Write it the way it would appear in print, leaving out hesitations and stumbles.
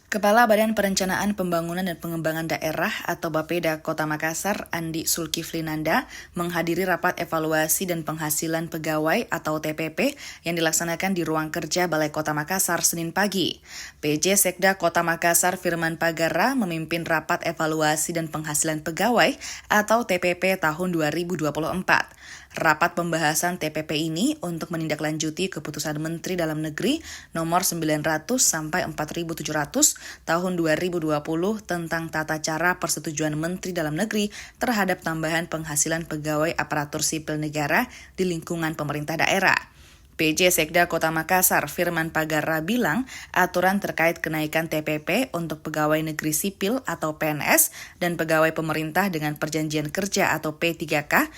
Kepala Badan Perencanaan Pembangunan dan Pengembangan Daerah atau Bapeda Kota Makassar, Andi Sulkiflinanda, menghadiri rapat evaluasi dan penghasilan pegawai atau TPP yang dilaksanakan di ruang kerja Balai Kota Makassar Senin pagi. PJ Sekda Kota Makassar Firman Pagara memimpin rapat evaluasi dan penghasilan pegawai atau TPP tahun 2024. Rapat pembahasan TPP ini untuk menindaklanjuti keputusan Menteri Dalam Negeri nomor 900 sampai 4700 tahun 2020 tentang tata cara persetujuan Menteri Dalam Negeri terhadap tambahan penghasilan pegawai aparatur sipil negara di lingkungan pemerintah daerah. PJ Sekda Kota Makassar Firman Pagara bilang aturan terkait kenaikan TPP untuk pegawai negeri sipil atau PNS dan pegawai pemerintah dengan perjanjian kerja atau P3K